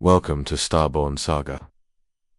Welcome to Starborn Saga.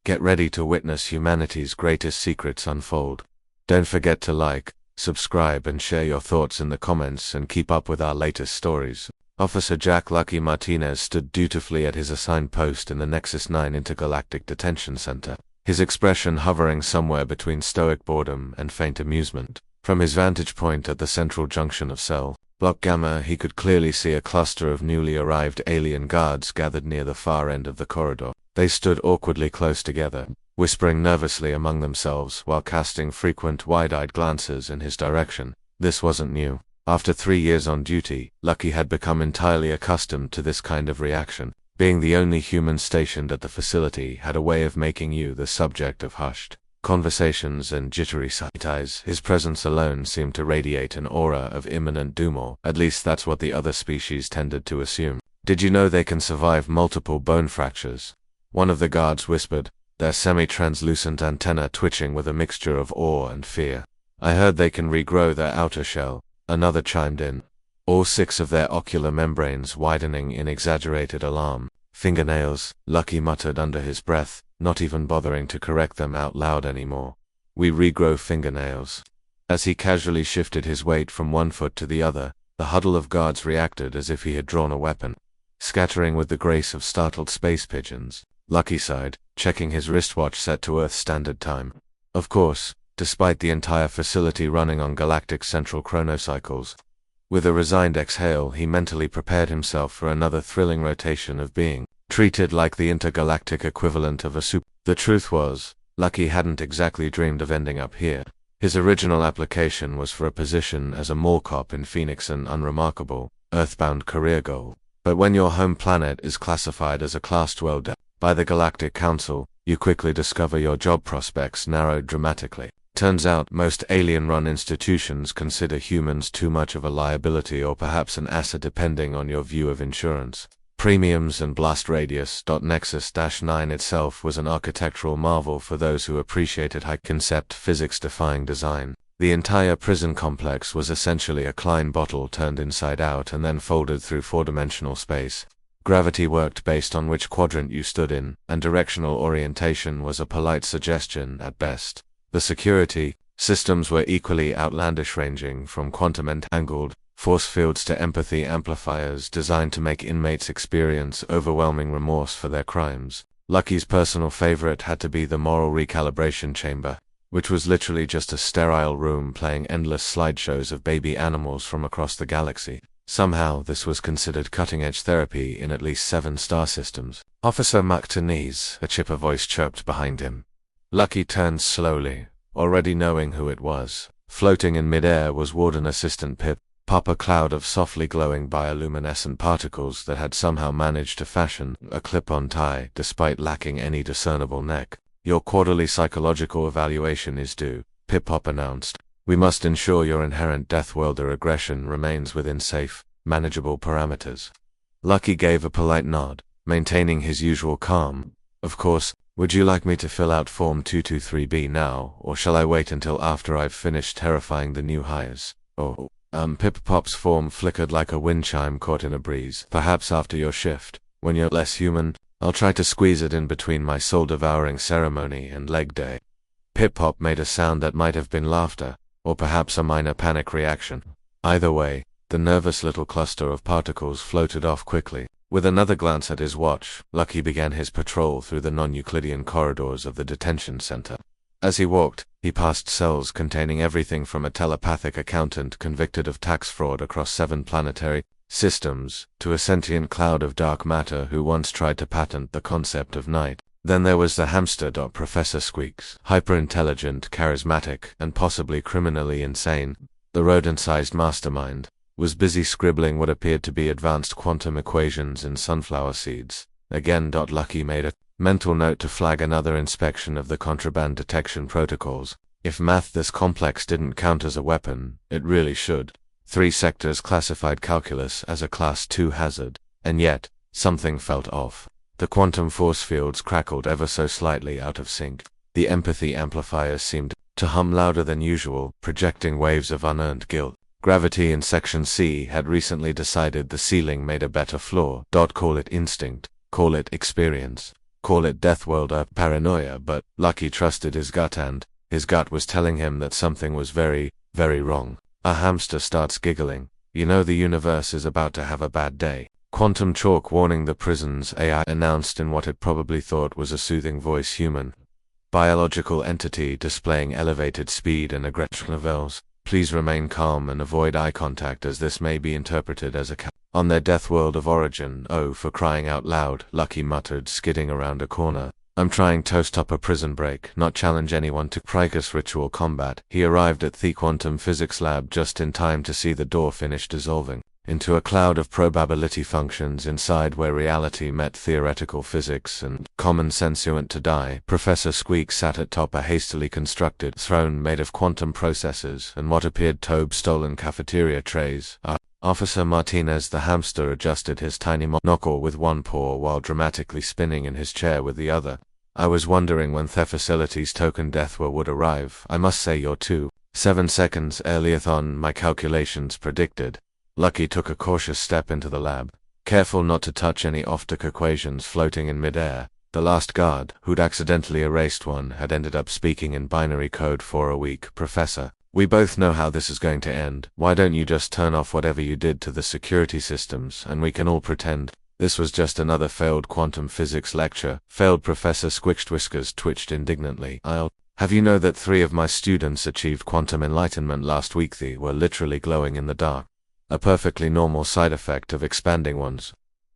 Get ready to witness humanity's greatest secrets unfold. Don't forget to like, subscribe and share your thoughts in the comments and keep up with our latest stories. Officer Jack Lucky Martinez stood dutifully at his assigned post in the Nexus-9 Intergalactic Detention Center, his expression hovering somewhere between stoic boredom and faint amusement. From his vantage point at the central junction of Cell Block Gamma, he could clearly see a cluster of newly arrived alien guards gathered near the far end of the corridor. They stood awkwardly close together, whispering nervously among themselves while casting frequent wide-eyed glances in his direction. This wasn't new. After 3 years on duty, Lucky had become entirely accustomed to this kind of reaction. Being the only human stationed at the facility had a way of making you the subject of hushed conversations and jittery sighs. His presence alone seemed to radiate an aura of imminent doom, or at least that's what the other species tended to assume. "Did you know they can survive multiple bone fractures?" one of the guards whispered, their semi-translucent antenna twitching with a mixture of awe and fear. "I heard they can regrow their outer shell," another chimed in, all 6 of their ocular membranes widening in exaggerated alarm. "Fingernails," Lucky muttered under his breath, not even bothering to correct them out loud anymore. "We regrow fingernails." As he casually shifted his weight from one foot to the other, the huddle of guards reacted as if he had drawn a weapon, scattering with the grace of startled space pigeons. Lucky sighed, checking his wristwatch set to Earth Standard Time. Of course, despite the entire facility running on galactic central chronocycles. With a resigned exhale, he mentally prepared himself for another thrilling rotation of being treated like the intergalactic equivalent of a soup. The truth was, Lucky hadn't exactly dreamed of ending up here. His original application was for a position as a mall cop in Phoenix, an unremarkable, earthbound career goal. But when your home planet is classified as a Class 12 by the Galactic Council, you quickly discover your job prospects narrowed dramatically. Turns out most alien-run institutions consider humans too much of a liability or perhaps an asset depending on your view of insurance. Premiums and blast radius. Nexus-9 itself was an architectural marvel for those who appreciated high-concept, physics-defying design. The entire prison complex was essentially a Klein bottle turned inside out and then folded through 4-dimensional space. Gravity worked based on which quadrant you stood in, and directional orientation was a polite suggestion at best. The security systems were equally outlandish, ranging from quantum entangled force fields to empathy amplifiers designed to make inmates experience overwhelming remorse for their crimes. Lucky's personal favorite had to be the moral recalibration chamber, which was literally just a sterile room playing endless slideshows of baby animals from across the galaxy. Somehow, this was considered cutting-edge therapy in at least 7 star systems. "Officer Martinez," a chipper voice chirped behind him. Lucky turned slowly, already knowing who it was. Floating in midair was Warden Assistant Pip, a cloud of softly glowing bioluminescent particles that had somehow managed to fashion a clip-on tie despite lacking any discernible neck. "Your quarterly psychological evaluation is due," Pip announced. "We must ensure your inherent deathworlder aggression remains within safe, manageable parameters." Lucky gave a polite nod, maintaining his usual calm. "Of course, would you like me to fill out Form 223B now, or shall I wait until after I've finished terrifying the new hires?" Pip-Pop's form flickered like a wind chime caught in a breeze. "Perhaps after your shift, when you're less human, I'll try to squeeze it in between my soul-devouring ceremony and leg day." Pip-Pop made a sound that might have been laughter, or perhaps a minor panic reaction. Either way, the nervous little cluster of particles floated off quickly. With another glance at his watch, Lucky began his patrol through the non-Euclidean corridors of the detention center. As he walked, he passed cells containing everything from a telepathic accountant convicted of tax fraud across 7 planetary systems, to a sentient cloud of dark matter who once tried to patent the concept of night. Then there was the hamster. Professor Squeeks, hyper-intelligent, charismatic, and possibly criminally insane, the rodent-sized mastermind, was busy scribbling what appeared to be advanced quantum equations in sunflower seeds. Again, Lucky made a mental note to flag another inspection of the contraband detection protocols. If math this complex didn't count as a weapon, it really should. 3 sectors classified calculus as a Class 2 hazard, and yet, something felt off. The quantum force fields crackled ever so slightly out of sync. The empathy amplifiers seemed to hum louder than usual, projecting waves of unearned guilt. Gravity in Section C had recently decided the ceiling made a better floor. Call it instinct. call it experience, call it deathworld or paranoia, but Lucky trusted his gut, and his gut was telling him that something was very, very wrong. A hamster starts giggling. You know the universe is about to have a bad day. Quantum chalk warning, the prison's AI announced in what it probably thought was a soothing voice. Human biological entity displaying elevated speed and aggression levels. Please remain calm and avoid eye contact, as this may be interpreted as a on their death world of origin. Oh, for crying out loud, Lucky muttered, skidding around a corner. I'm trying to stop a prison break, not challenge anyone to Prikus ritual combat. He arrived at the quantum physics lab just in time to see the door finish dissolving into a cloud of probability functions inside, where reality met theoretical physics and common sense went to die. Professor Squeeks sat atop a hastily constructed throne made of quantum processors and what appeared to be stolen cafeteria trays. Officer Martinez the hamster adjusted his tiny monocle with one paw while dramatically spinning in his chair with the other. I was wondering when the facility's token deathworld would arrive. I must say you're 7 seconds earlier than my calculations predicted. Lucky took a cautious step into the lab, careful not to touch any optic equations floating in midair. The last guard, who'd accidentally erased one, had ended up speaking in binary code for a week. Professor, we both know how this is going to end. Why don't you just turn off whatever you did to the security systems, and we can all pretend this was just another failed quantum physics lecture? Failed? Professor Squeeks' whiskers twitched indignantly. I'll have you know that 3 of my students achieved quantum enlightenment last week. They were literally glowing in the dark. A perfectly normal side effect of expanding one's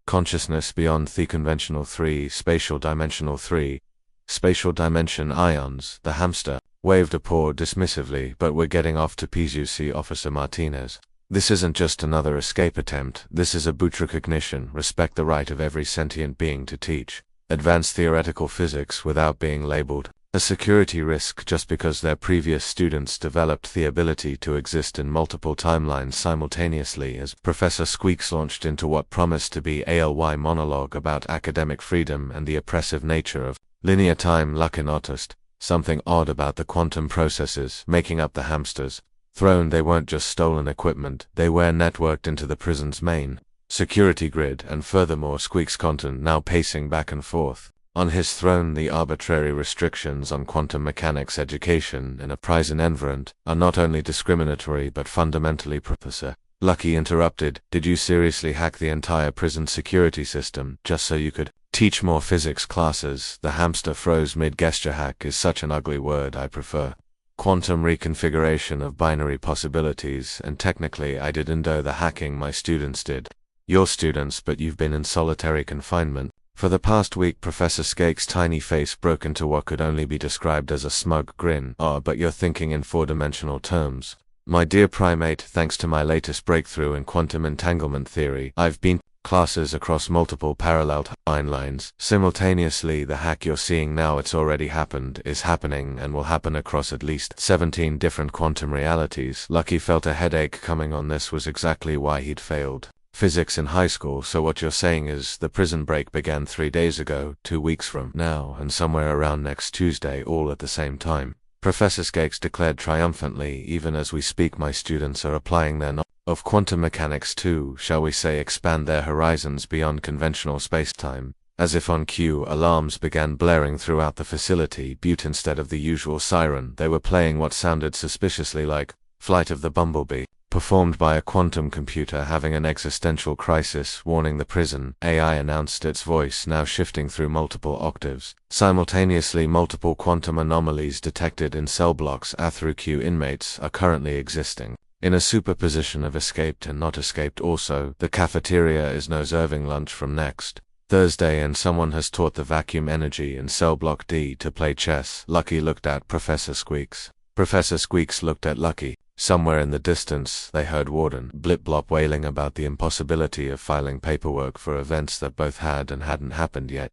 consciousness beyond the conventional 3 spatial dimensional 3 spatial dimension ions. The hamster waved a paw dismissively. But we're getting off to PUC, Officer Martinez. This isn't just another escape attempt. This is a boot recognition. Respect the right of every sentient being to teach advanced theoretical physics without being labeled a security risk just because their previous students developed the ability to exist in multiple timelines simultaneously. As Professor Squeeks launched into what promised to be a LY monologue about academic freedom and the oppressive nature of linear time, Lucky noticed something odd about the quantum processes making up the hamster's throne. They weren't just stolen equipment, they were networked into the prison's main security grid, and furthermore, Squeeks' content now pacing back and forth on his throne. The arbitrary restrictions on quantum mechanics education in a prison environment are not only discriminatory but fundamentally Professor Lucky interrupted. Did you seriously hack the entire prison security system just so you could teach more physics classes? The hamster froze mid-gesture. Hack is such an ugly word. I prefer quantum reconfiguration of binary possibilities, and technically I didn't do the hacking, my students did. Your students, but you've been in solitary confinement for the past week. Professor Squeeks' tiny face broke into what could only be described as a smug grin. But you're thinking in 4-dimensional terms. My dear primate, thanks to my latest breakthrough in quantum entanglement theory, I've been classes across multiple parallel timelines simultaneously. The hack you're seeing now, it's already happened, is happening, and will happen across at least 17 different quantum realities. Lucky felt a headache coming on. This was exactly why he'd failed physics in high school. So what you're saying is the prison break began 3 days ago, 2 weeks from now, and somewhere around next Tuesday, all at the same time. Professor Squeeks declared triumphantly. Even as we speak, my students are applying their knowledge of quantum mechanics to, shall we say, expand their horizons beyond conventional spacetime. As if on cue, alarms began blaring throughout the facility. But instead of the usual siren, they were playing what sounded suspiciously like Flight of the Bumblebee, performed by a quantum computer having an existential crisis. Warning, the prison AI announced, its voice now shifting through multiple octaves. Simultaneously, multiple quantum anomalies detected in cell blocks through Q inmates are currently existing in a superposition of escaped and not escaped. Also, the cafeteria is now serving lunch from next Thursday, and someone has taught the vacuum energy in cell block D to play chess. Lucky looked at Professor Squeeks. Professor Squeeks looked at Lucky. Somewhere in the distance, they heard Warden Blip-Blop wailing about the impossibility of filing paperwork for events that both had and hadn't happened yet,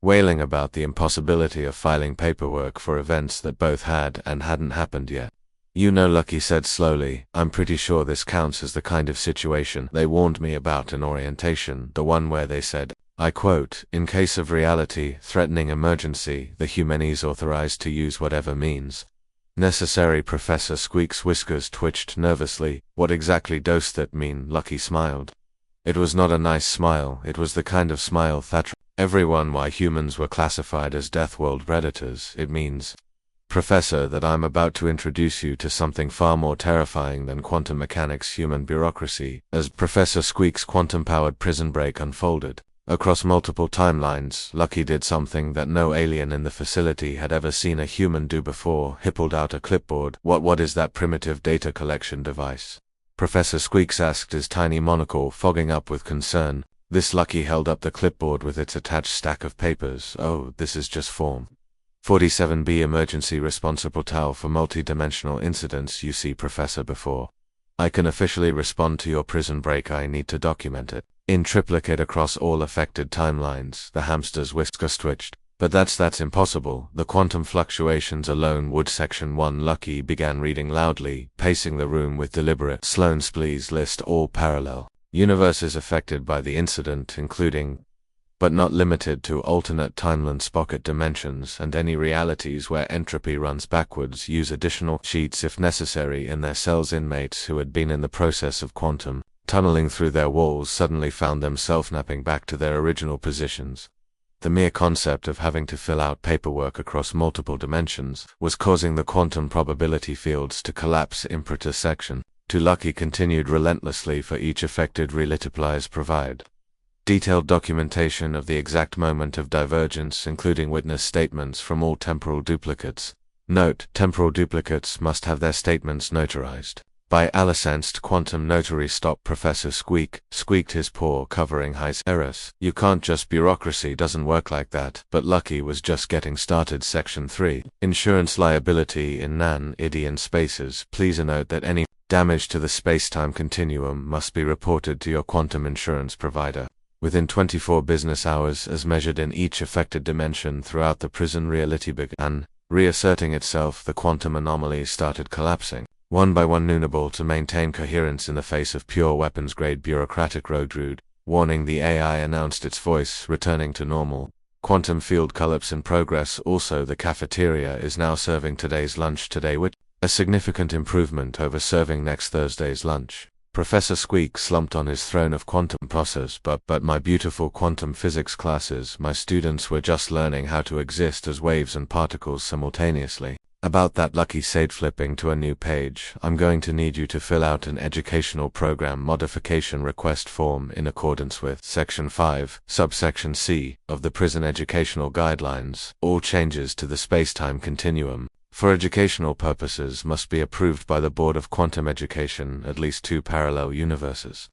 Wailing about the impossibility of filing paperwork for events that both had and hadn't happened yet. Lucky said slowly, I'm pretty sure this counts as the kind of situation they warned me about in orientation, the one where they said, I quote, in case of reality threatening emergency, the humanities authorized to use whatever means necessary. Professor Squeeks' whiskers twitched nervously. What exactly does that mean? Lucky smiled. It was not a nice smile, it was the kind of smile that everyone why humans were classified as deathworld predators. It means, Professor, that I'm about to introduce you to something far more terrifying than quantum mechanics' human bureaucracy. As Professor Squeeks' quantum-powered prison break unfolded across multiple timelines, Lucky did something that no alien in the facility had ever seen a human do before. He pulled out a clipboard. What is that primitive data collection device? Professor Squeeks asked, his tiny monocle fogging up with concern. This Lucky held up the clipboard with its attached stack of papers. Oh, this is just form 47B emergency response portal for multi-dimensional incidents. You see, Professor, before I can officially respond to your prison break, I need to document it in triplicate across all affected timelines. The hamster's whiskers twitched. But that's impossible. The quantum fluctuations alone would. Section 1. Lucky began reading loudly, pacing the room with deliberate slowness. Please list all parallel universes affected by the incident, including, but not limited to, alternate timelines, pocket dimensions, and any realities where entropy runs backwards. Use additional sheets if necessary in their cells. Inmates who had been in the process of quantum tunneling through their walls suddenly found themselves snapping back to their original positions. The mere concept of having to fill out paperwork across multiple dimensions was causing the quantum probability fields to collapse. Imperator section 2. Lucky continued relentlessly for each affected relatiplies provide detailed documentation of the exact moment of divergence, including witness statements from all temporal duplicates. Note: temporal duplicates must have their statements notarized by a licensed quantum notary. Stop. Professor squeaked, his paw covering his errors. You can't just. Bureaucracy doesn't work like that. But Lucky was just getting started. Section 3. Insurance liability in non-Idian spaces. Please note that any damage to the space-time continuum must be reported to your quantum insurance provider within 24 business hours, as measured in each affected dimension. Throughout the prison, reality began reasserting itself. The quantum anomalies started collapsing one by one, unable to maintain coherence in the face of pure weapons-grade bureaucratic road. Warning: the AI announced, its voice returning to normal. Quantum field collapse in progress. Also, the cafeteria is now serving today's lunch which a significant improvement over serving next Thursday's lunch. Professor Squeaks slumped on his throne of quantum process. But my beautiful quantum physics classes, my students were just learning how to exist as waves and particles simultaneously. About that, Lucky said, flipping to a new page. I'm going to need you to fill out an educational program modification request form in accordance with Section 5, Subsection C, of the Prison Educational Guidelines. All changes to the space-time continuum, for educational purposes, must be approved by the Board of Quantum Education. At least 2 parallel universes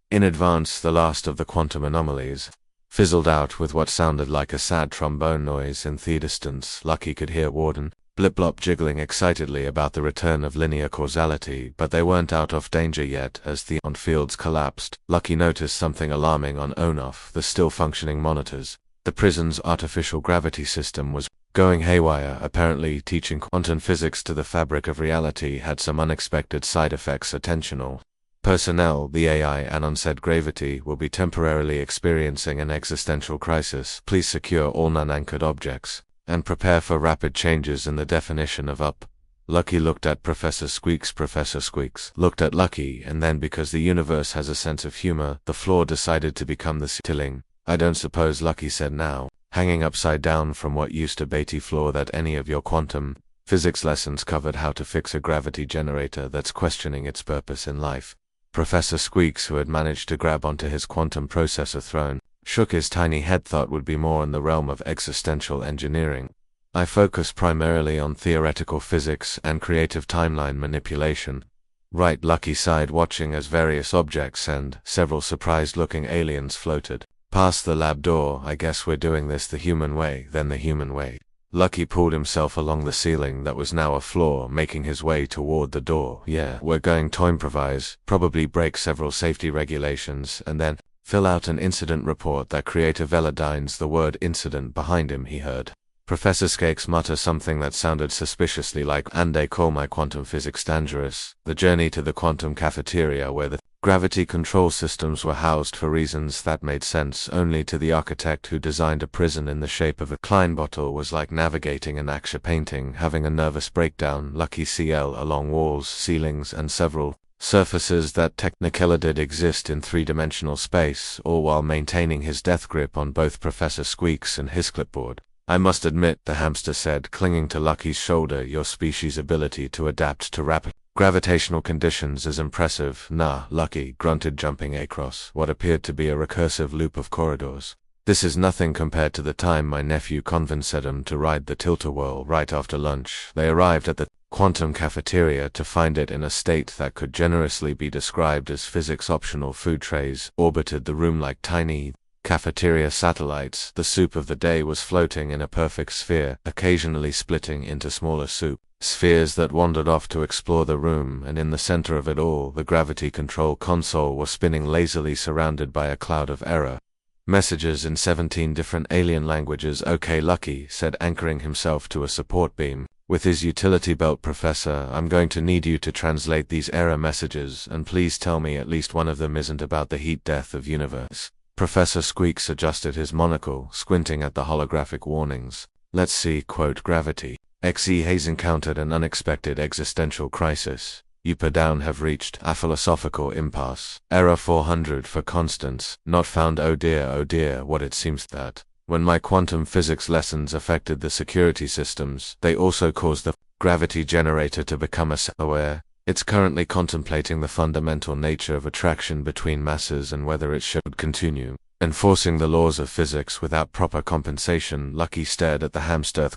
in advance. The last of the quantum anomalies fizzled out with what sounded like a sad trombone noise in the distance. Lucky could hear Warden Blip-Blop jiggling excitedly about the return of linear causality, but they weren't out of danger yet. As the on-fields collapsed, Lucky noticed something alarming on on-off the still-functioning monitors. The prison's artificial gravity system was going haywire. Apparently, teaching quantum physics to the fabric of reality had some unexpected side effects. Attentional personnel, the AI Anon said, gravity will be temporarily experiencing an existential crisis. Please secure all non-anchored objects and prepare for rapid changes in the definition of up. Lucky looked at Professor Squeaks. Professor Squeaks looked at Lucky, and then, because the universe has a sense of humor, the floor decided to become the ceiling. I don't suppose, Lucky said, now hanging upside down from what used to be the floor, that any of your quantum physics lessons covered how to fix a gravity generator that's questioning its purpose in life. Professor Squeaks, who had managed to grab onto his quantum processor throne, shook his tiny head. Thought would be more in the realm of existential engineering. I focus primarily on theoretical physics and creative timeline manipulation. Right, Lucky sighed, watching as various objects and several surprised-looking aliens floated past the lab door. I guess we're doing this the human way, then. The human way. Lucky pulled himself along the ceiling that was now a floor, making his way toward the door. Yeah, we're going to improvise, probably break several safety regulations, and then fill out an incident report that creator Veladines the word incident behind him. He heard Professor Squeaks mutter something that sounded suspiciously like, and they call my quantum physics dangerous. The journey to the quantum cafeteria, where the gravity control systems were housed, for reasons that made sense only to the architect who designed a prison in the shape of a Klein bottle, was like navigating an action painting, having a nervous breakdown. Lucky CL along walls, ceilings, and several surfaces that technically did exist in three-dimensional space, all while maintaining his death grip on both Professor Squeeks and his clipboard. I must admit, the hamster said, clinging to Lucky's shoulder, your species' ability to adapt to rapid gravitational conditions is impressive. Nah, Lucky grunted, jumping across what appeared to be a recursive loop of corridors. This is nothing compared to the time my nephew convinced him to ride the tilt-a-whirl right after lunch. They arrived at the quantum cafeteria to find it in a state that could generously be described as physics-optional. Food trays orbited the room like tiny cafeteria satellites. The soup of the day was floating in a perfect sphere, occasionally splitting into smaller soup spheres that wandered off to explore the room, and in the center of it all, the gravity control console was spinning lazily, surrounded by a cloud of error messages in 17 different alien languages. Okay, Lucky said, anchoring himself to a support beam with his utility belt. Professor, I'm going to need you to translate these error messages, and please tell me at least one of them isn't about the heat death of universe. Professor Squeeks adjusted his monocle, squinting at the holographic warnings. Let's see, quote, gravity. XE has encountered an unexpected existential crisis. You per down have reached a philosophical impasse. Error 400 for constants, not found. Oh dear, what it seems that when my quantum physics lessons affected the security systems, they also caused the gravity generator to become aware. It's currently contemplating the fundamental nature of attraction between masses and whether it should continue enforcing the laws of physics without proper compensation. Lucky stared at the hamster.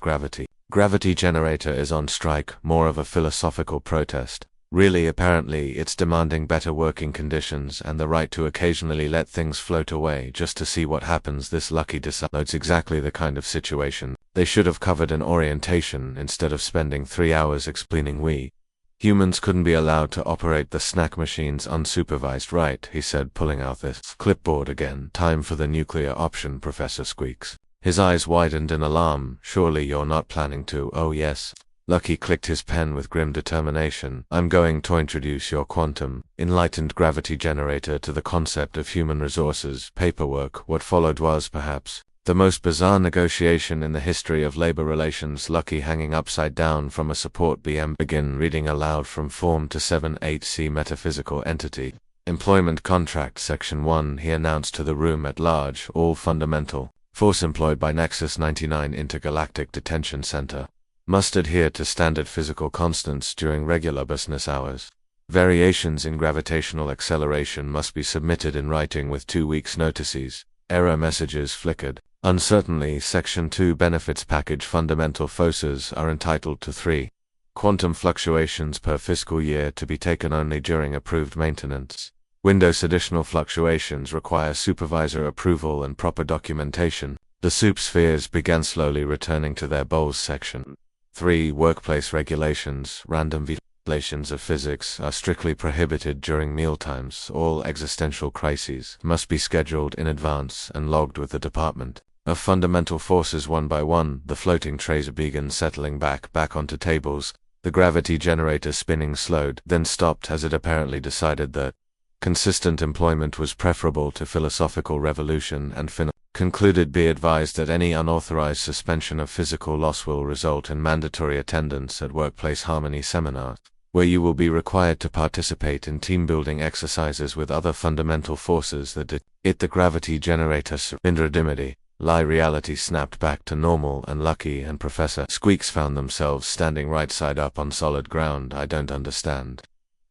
Gravity generator is on strike, more of a philosophical protest. Really, apparently, it's demanding better working conditions and the right to occasionally let things float away just to see what happens. This Lucky decides exactly the kind of situation they should have covered in orientation instead of spending 3 hours explaining we humans couldn't be allowed to operate the snack machines unsupervised. Right, he said, pulling out this clipboard again. Time for the nuclear option, Professor Squeeks. His eyes widened in alarm. Surely you're not planning to? Oh yes. Lucky clicked his pen with grim determination. I'm going to introduce your quantum enlightened gravity generator to the concept of human resources paperwork. What followed was, perhaps, the most bizarre negotiation in the history of labor relations. Lucky, hanging upside down from a support beam, began reading aloud from Form to 7-8C Metaphysical Entity. Employment Contract Section 1, he announced to the room at large. All fundamental force employed by Nexus-9 Intergalactic Detention Center must adhere to standard physical constants during regular business hours. Variations in gravitational acceleration must be submitted in writing with 2 weeks' notices. Error messages flickered uncertainly. Section 2 Benefits Package. Fundamental forces are entitled to 3 quantum fluctuations per fiscal year, to be taken only during approved maintenance. Windows additional fluctuations require supervisor approval and proper documentation. The soup spheres began slowly returning to their bowls. Section 3 Workplace regulations. Random violations of physics are strictly prohibited during mealtimes. All existential crises must be scheduled in advance and logged with the Department of Fundamental Forces. One by one, the floating trays began settling back onto tables. The gravity generator spinning slowed, then stopped as it apparently decided that consistent employment was preferable to philosophical revolution, and concluded. Be advised that any unauthorized suspension of physical loss will result in mandatory attendance at workplace harmony seminars, where you will be required to participate in team-building exercises with other fundamental forces that the gravity generator surrendered. Reality snapped back to normal, and Lucky and Professor Squeeks found themselves standing right side up on solid ground. I don't understand,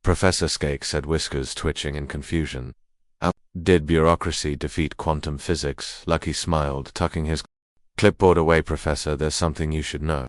Professor Squeeks said, whiskers twitching in confusion. How did bureaucracy defeat quantum physics? Lucky smiled, tucking his clipboard away. Professor, there's something you should know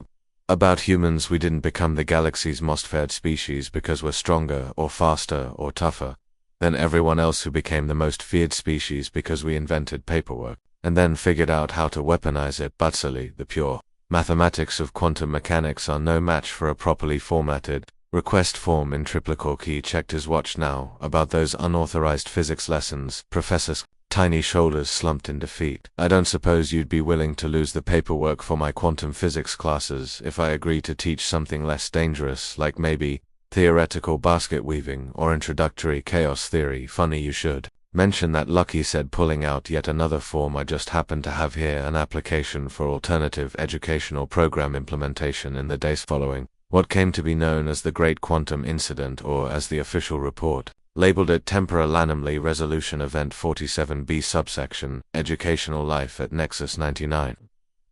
about humans. We didn't become the galaxy's most feared species because we're stronger or faster or tougher than everyone else who became the most feared species because we invented paperwork and then figured out how to weaponize it. But silly, the pure mathematics of quantum mechanics are no match for a properly formatted request form in triplicate. He checked his watch now. About those unauthorized physics lessons, Professor's tiny shoulders slumped in defeat. I don't suppose you'd be willing to lose the paperwork for my quantum physics classes if I agree to teach something less dangerous, like maybe theoretical basket weaving or introductory chaos theory? Funny you should mention that, Lucky said, pulling out yet another form. I just happen to have here an application for alternative educational program implementation in the days following. What came to be known as the Great Quantum Incident, or as the official report labeled it Temporal Anomaly Resolution Event 47B subsection, Educational Life at Nexus-9,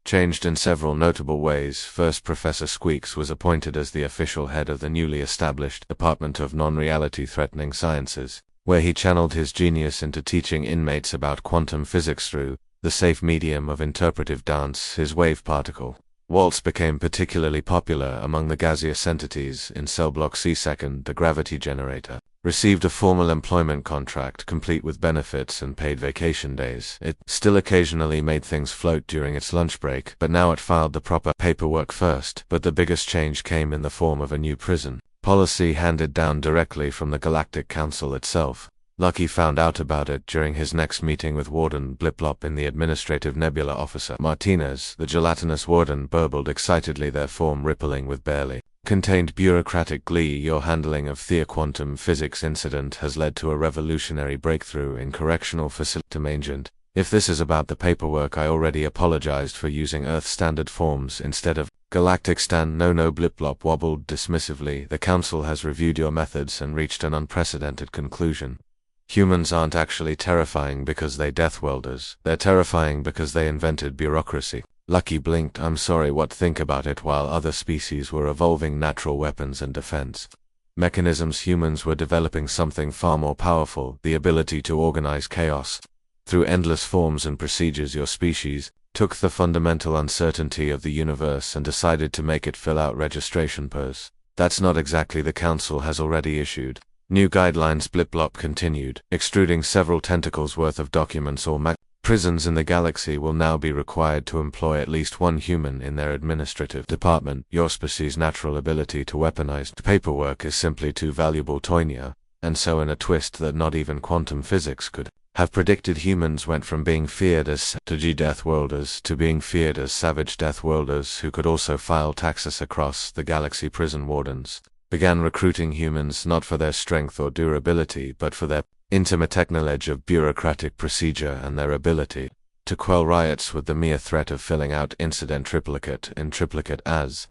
changed in several notable ways. First, Professor Squeeks was appointed as the official head of the newly established Department of Non-Reality Threatening Sciences, where he channeled his genius into teaching inmates about quantum physics through the safe medium of interpretive dance, his wave particle. Waltz became particularly popular among the gaseous entities. In cell block C2, the gravity generator received a formal employment contract complete with benefits and paid vacation days. It still occasionally made things float during its lunch break, but now it filed the proper paperwork first. But the biggest change came in the form of a new prison policy handed down directly from the Galactic Council itself. Lucky found out about it during his next meeting with Warden Bliplop in the Administrative Nebula Officer Martinez. The gelatinous warden burbled excitedly, their form rippling with barely contained bureaucratic glee. Your handling of the quantum physics incident has led to a revolutionary breakthrough in correctional facility management. If this is about the paperwork, I already apologized for using Earth standard forms instead of Galactic Stan. No, Bliplop wobbled dismissively. The Council has reviewed your methods and reached an unprecedented conclusion. Humans aren't actually terrifying because they deathworlders. They're terrifying because they invented bureaucracy. Lucky blinked. I'm sorry, what? Think about it. While other species were evolving natural weapons and defense mechanisms, humans were developing something far more powerful, the ability to organize chaos. Through endless forms and procedures, your species took the fundamental uncertainty of the universe and decided to make it fill out registration papers. That's not exactly. The Council has already issued new guidelines. Bliplop continued, extruding several tentacles worth of documents. All prisons in the galaxy will now be required to employ at least one human in their administrative department. Your species' natural ability to weaponize paperwork is simply too valuable, Toynia. And so, in a twist that not even quantum physics could have predicted, humans went from being feared as strategy deathworlders to being feared as savage deathworlders who could also file taxes across the galaxy. Prison wardens began recruiting humans not for their strength or durability, but for their intimate knowledge of bureaucratic procedure and their ability to quell riots with the mere threat of filling out incident triplicate in triplicate. As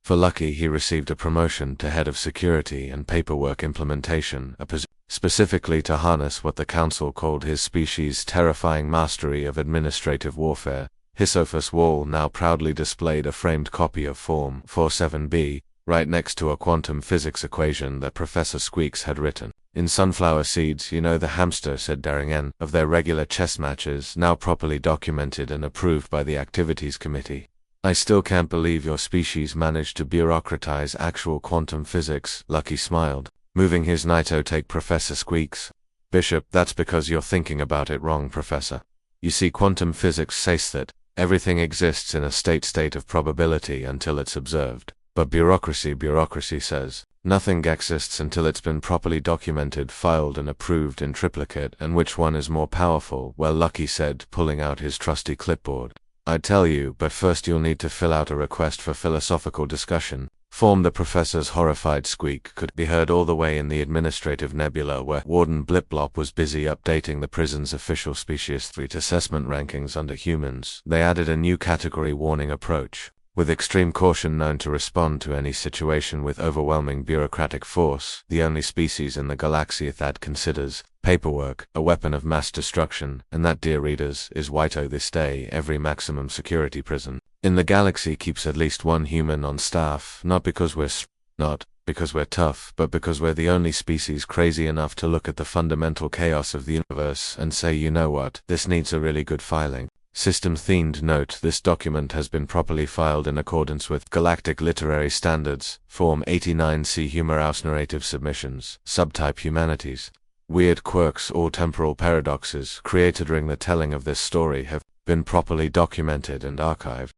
for Lucky, he received a promotion to head of security and paperwork implementation, a position specifically to harness what the Council called his species' terrifying mastery of administrative warfare. His office wall now proudly displayed a framed copy of Form 47B, right next to a quantum physics equation that Professor Squeeks had written. In sunflower seeds, the hamster, said Daringen, of their regular chess matches, now properly documented and approved by the Activities Committee. I still can't believe your species managed to bureaucratize actual quantum physics. Lucky smiled, moving his Naito take. Professor Squeeks. Bishop, that's because you're thinking about it wrong, Professor. You see, quantum physics says that everything exists in a state of probability until it's observed. But bureaucracy says nothing exists until it's been properly documented, filed and approved in triplicate. And which one is more powerful? Well, Lucky said, pulling out his trusty clipboard, I'd tell you, but first you'll need to fill out a request for philosophical discussion. Form. The professor's horrified squeak could be heard all the way in the administrative nebula, where Warden Bliplop was busy updating the prison's official species 3 assessment rankings under humans. They added a new category warning approach, with extreme caution, known to respond to any situation with overwhelming bureaucratic force. The only species in the galaxy that considers paperwork a weapon of mass destruction, and that, dear readers, is Whito. This day, every maximum security prison in the galaxy keeps at least one human on staff, not because we're tough, but because we're the only species crazy enough to look at the fundamental chaos of the universe and say, you know what, this needs a really good filing system. Themed note: this document has been properly filed in accordance with Galactic Literary Standards, Form 89C Humorous Narrative Submissions, Subtype Humanities. Weird quirks or temporal paradoxes created during the telling of this story have been properly documented and archived.